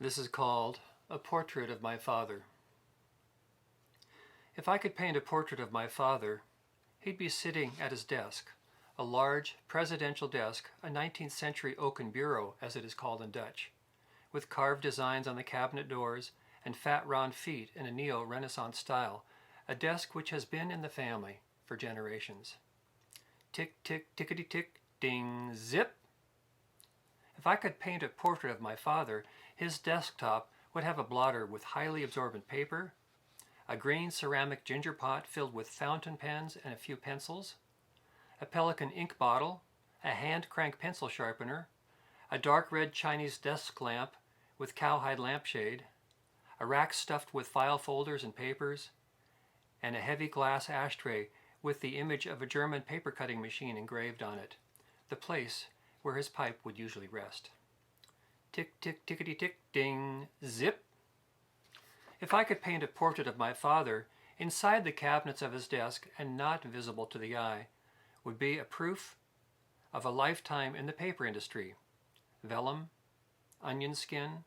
This is called A Portrait of My Father. If I could paint a portrait of my father, he'd be sitting at his desk, a large presidential desk, a 19th century oaken bureau, as it is called in Dutch, with carved designs on the cabinet doors and fat round feet in a neo-Renaissance style, a desk which has been in the family for generations. Tick, tick, tickety tick, ding, zip. If I could paint a portrait of my father, his desktop would have a blotter with highly absorbent paper, a green ceramic ginger pot filled with fountain pens and a few pencils, a Pelican ink bottle, a hand crank pencil sharpener, a dark red Chinese desk lamp with cowhide lampshade, a rack stuffed with file folders and papers, and a heavy glass ashtray with the image of a German paper cutting machine engraved on it, the place where his pipe would usually rest. Tick, tick, tickety tick, ding, zip. If I could paint a portrait of my father, inside the cabinets of his desk and not visible to the eye, would be a proof of a lifetime in the paper industry. Vellum, onion skin,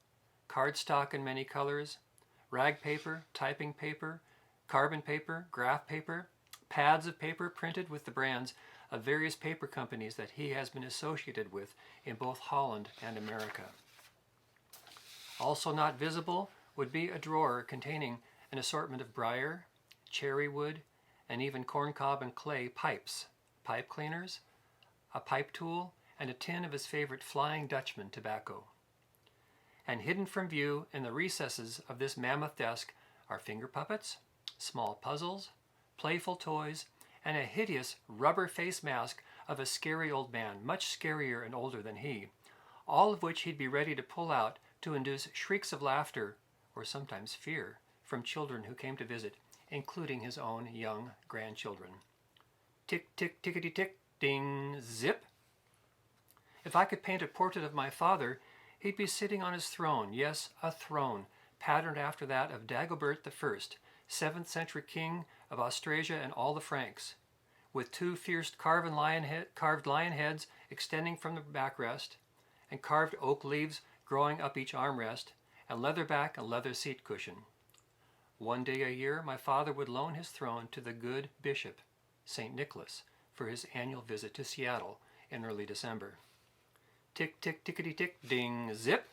cardstock in many colors, rag paper, typing paper, carbon paper, graph paper, pads of paper printed with the brands of various paper companies that he has been associated with in both Holland and America. Also not visible would be a drawer containing an assortment of briar, cherry wood, and even corncob and clay pipes, pipe cleaners, a pipe tool, and a tin of his favorite Flying Dutchman tobacco. And hidden from view in the recesses of this mammoth desk are finger puppets, small puzzles, playful toys, and a hideous rubber face mask of a scary old man, much scarier and older than he, all of which he'd be ready to pull out to induce shrieks of laughter, or sometimes fear, from children who came to visit, including his own young grandchildren. Tick, tick, tickety tick, ding, zip. If I could paint a portrait of my father, he'd be sitting on his throne, yes, a throne, patterned after that of Dagobert I, 7th century king of Austrasia and all the Franks, with two fierce carved lion heads extending from the backrest, and carved oak leaves growing up each armrest, and leather back and leather seat cushion. One day a year, my father would loan his throne to the good bishop, St. Nicholas, for his annual visit to Seattle in early December. Tick, tick, tickety tick, ding, zip.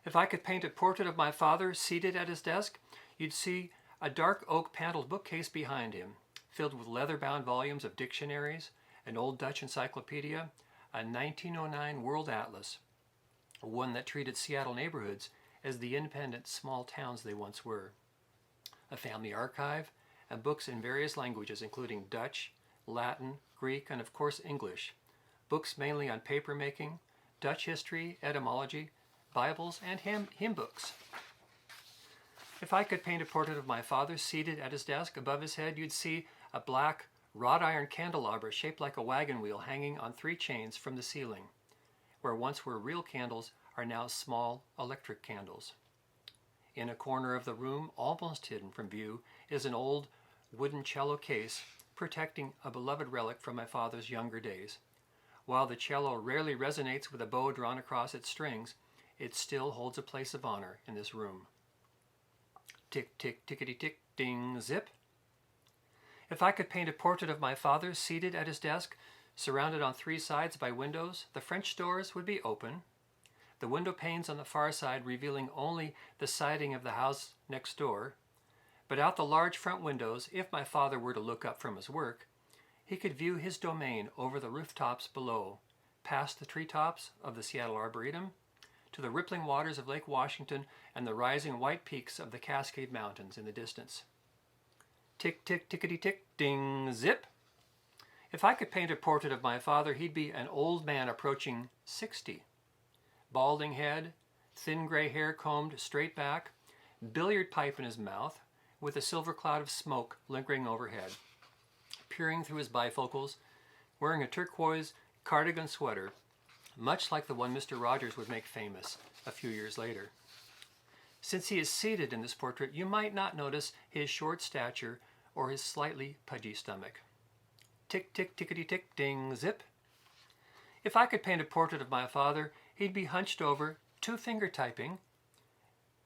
If I could paint a portrait of my father seated at his desk, you'd see a dark oak paneled bookcase behind him, filled with leather-bound volumes of dictionaries, an old Dutch encyclopedia, a 1909 World Atlas, one that treated Seattle neighborhoods as the independent small towns they once were, a family archive, and books in various languages including Dutch, Latin, Greek, and of course English, books mainly on paper making, Dutch history, etymology, Bibles, and hymn books. If I could paint a portrait of my father seated at his desk, above his head you'd see a black wrought iron candelabra shaped like a wagon wheel hanging on 3 chains from the ceiling. Where once were real candles are now small electric candles. In a corner of the room, almost hidden from view, is an old wooden cello case protecting a beloved relic from my father's younger days. While the cello rarely resonates with a bow drawn across its strings, it still holds a place of honor in this room. Tick, tick, tickety tick, ding, zip. If I could paint a portrait of my father seated at his desk, surrounded on 3 sides by windows, the French doors would be open, the window panes on the far side revealing only the siding of the house next door, but out the large front windows, if my father were to look up from his work, he could view his domain over the rooftops below, past the treetops of the Seattle Arboretum, to the rippling waters of Lake Washington and the rising white peaks of the Cascade Mountains in the distance. Tick, tick, tickety tick, ding, zip. If I could paint a portrait of my father, he'd be an old man approaching 60. Balding head, thin gray hair combed straight back, billiard pipe in his mouth, with a silver cloud of smoke lingering overhead. Peering through his bifocals, wearing a turquoise cardigan sweater, much like the one Mr. Rogers would make famous a few years later. Since he is seated in this portrait, you might not notice his short stature or his slightly pudgy stomach. Tick, tick, tickety tick, ding, zip. If I could paint a portrait of my father, he'd be hunched over, 2-finger typing,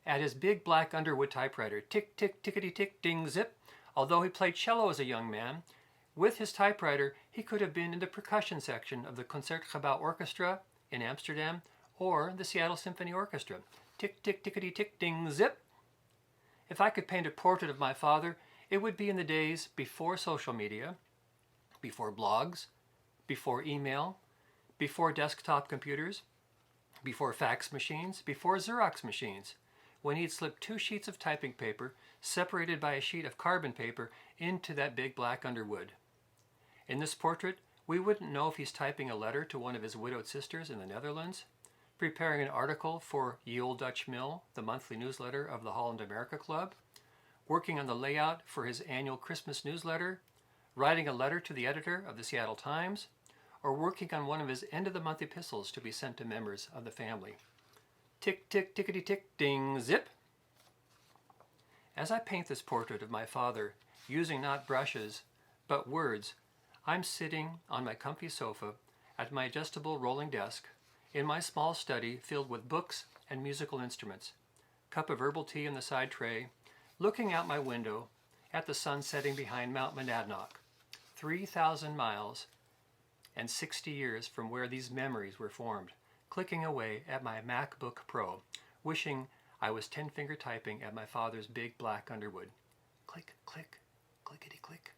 at his big black Underwood typewriter. Tick, tick, tickety, tick, ding, zip. Although he played cello as a young man, with his typewriter, he could have been in the percussion section of the Concertgebouw Orchestra in Amsterdam or the Seattle Symphony Orchestra. Tick, tick, tickety, tick, ding, zip. If I could paint a portrait of my father, it would be in the days before social media, before blogs, before email, before desktop computers, before fax machines, before Xerox machines, when he'd slip 2 sheets of typing paper separated by a sheet of carbon paper into that big black Underwood. In this portrait, we wouldn't know if he's typing a letter to one of his widowed sisters in the Netherlands, preparing an article for Ye Olde Dutch Mill, the monthly newsletter of the Holland America Club, working on the layout for his annual Christmas newsletter, writing a letter to the editor of the Seattle Times, or working on one of his end-of-the-month epistles to be sent to members of the family. Tick, tick, tickety, tick, ding, zip. As I paint this portrait of my father, using not brushes, but words, I'm sitting on my comfy sofa at my adjustable rolling desk in my small study filled with books and musical instruments, cup of herbal tea in the side tray, looking out my window at the sun setting behind Mount Monadnock, 3,000 miles and 60 years from where these memories were formed, clicking away at my MacBook Pro, wishing I was 10-finger typing at my father's big black Underwood. Click, click, clickety, click.